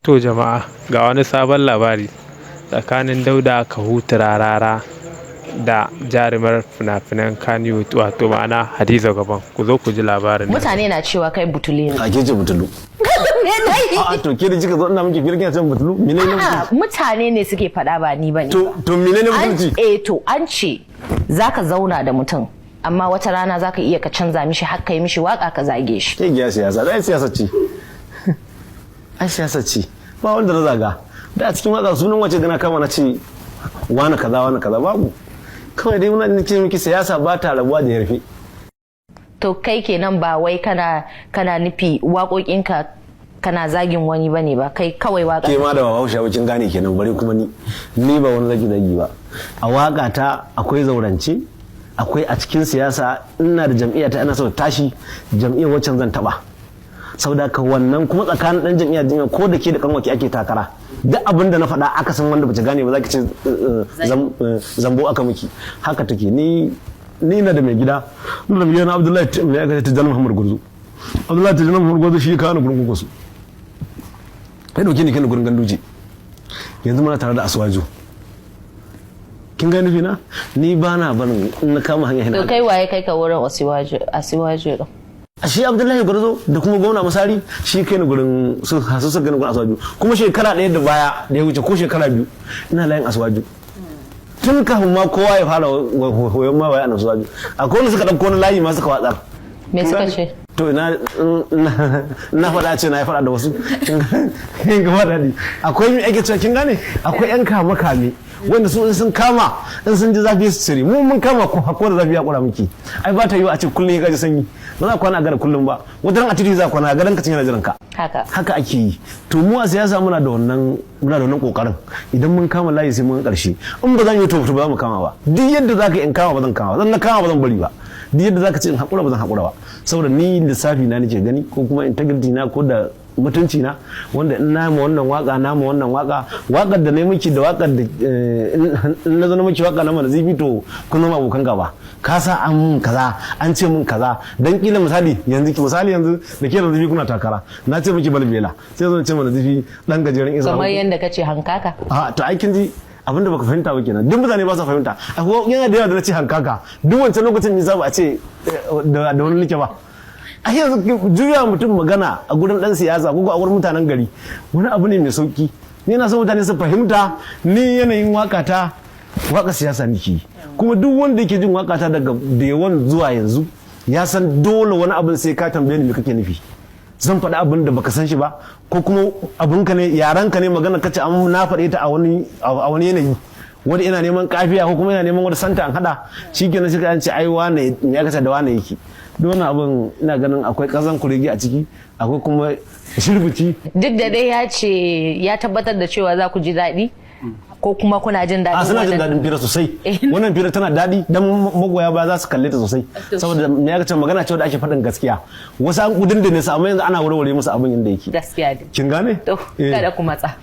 To jama'a, ga wani sabon labari tsakanin Dauda Kahutu Rarara da jarumar fina-finan Kannywood wato ma'ana Hadizagabon. Ku zo ku ji labarin. Mutane na cewa kai butule ne. A ke ce butulu. A to ke da kika zo ina miki girkin can butulu? Mene ne butulu? Mutane ne suke faɗa ba ni bane. To mene ne butulci? To an ce zaka zauna da mutum amma wata rana zaka iya ka canza mishi har kai mishi waka ka zage shi. Ke giya siyasa, ai siyasa ce. Ai siyasa ce. Ba wanda na zaga. Da a cikin waka sunan wace gana kama na ce wani kaza babu. Kawai dai muna ce miki siyasa ba ta rabuwa da yarfe. To kai kenan ba wai kana nufi waƙoƙinka kana zagin wani bane ba, kai kawai waka. Ke ma da Bahaushe kin gane kenan, bare kuma ni ba wani zagi ba. A waka ta akwai zaurance, akwai a cikin siyasa ina da jam'iyya ta ina so tashi jam'iyyar waccan zan taba. Saboda ka wannan kuma tsakanin dan jam'iyya ko da ke da kanwaki ake takara. Duk abin da na faɗa aka san wanda bace gane ba za ki ce zambo aka miki. Haka take ni na da mai gida, ina da mai gida Abdullahi mai aka ta Jalal Muhammad Gurzu. Abdullahi ta Jalal Muhammad Gurzu shi ka na gurin kokosu. Kai dauke ni kana gurin ganduje. Yanzu muna tare da Aswaju. Kin ga nufi na? Ni ba na barin in na kama hanya hina. To kai waye kai ka wurin Aswaju din? Shi Abdullahi Gurzo da kuma gwamna Musari shi kai ni gurin su gani gurin Aswaju. Kuma shekara ɗaya da baya da ya wuce ko shekara biyu ina layin Aswaju. Tun kafin ma kowa ya fara hoyon ma waye a Aswaju. Akwai wanda suka ɗauko wani layi ma suka watsar. Me suka ce? To na faɗa ce na ya faɗa da wasu. Kin ga faɗa akwai me ake cewa kin gane? Akwai yan kame wanda su sun kama in sun ji zafi su cire, mu mun kama ko hakko da zafi ya kura miki. Ai ba ta yi a ce kullun ya gaji sanyi, ba za kwana a gara kullun ba, wata ran a titi za kwana garan ka cinye jiran ka. Haka ake yi. To mu a siyasa muna da wannan kokarin, idan mun kama layi sai mun karshe, in ba zan yi to ba za mu kama ba. Duk yadda zaka in kama ba zan kama, zan na kama ba zan bari ba. Duk yadda zaka ce in hakura ba zan hakura ba, saboda ni lissafi na nake gani ko kuma integrity na ko da mutunci na, wanda in na ma wannan waka wakar da na yi miki da wakar da in na zo na miki waka na mana zifi to kun zama abokan gaba, ka sa an mun kaza an ce mun kaza, dan kila misali yanzu da ke da zifi kuna takara na ce miki balbela sai zo ce mana zifi dan gajeren isa kamar yanda kace hankaka. To ai kin ji abinda baka fahimta ba kenan, duk mutane ba su fahimta. Akwai yana da yawa da na ce hankaka, duk wancan lokacin ni za ba a ce da wani like ba. A yanzu juya mutum magana a gurin dan siyasa ko a gurin mutanen gari wani abu ne mai sauki. Ni na so mutane su fahimta ni yanayin waka siyasa nake, kuma duk wanda yake jin waka ta daga da yawan zuwa yanzu ya san dole wani abin sai ka tambaye ni me kake nufi. Zan faɗi abin da baka san shi ba, ko kuma abinka ne yaranka ne magana kace an na faɗe ta a wani yanayi, wanda ina neman kafiya ko kuma ina neman wata santa an hada, shikenan sai an ce ai wane ya kace da wane yake. Duk wannan abin ina ganin akwai kazan kuregi a ciki, akwai kuma shirbici. Duk da dai ya ce ya tabbatar da cewa za ku ji daɗi ko kuma kuna jin daɗi. Suna jin daɗin fira sosai. Wannan fira tana daɗi dan magoya ba za su kalle ta sosai, saboda me ya kace magana cewa da ake faɗin gaskiya. Wasu an kudin da ne su amma yanzu ana warware musu abin yanda yake. Gaskiya ne. Kin gane? To kada ku matsa.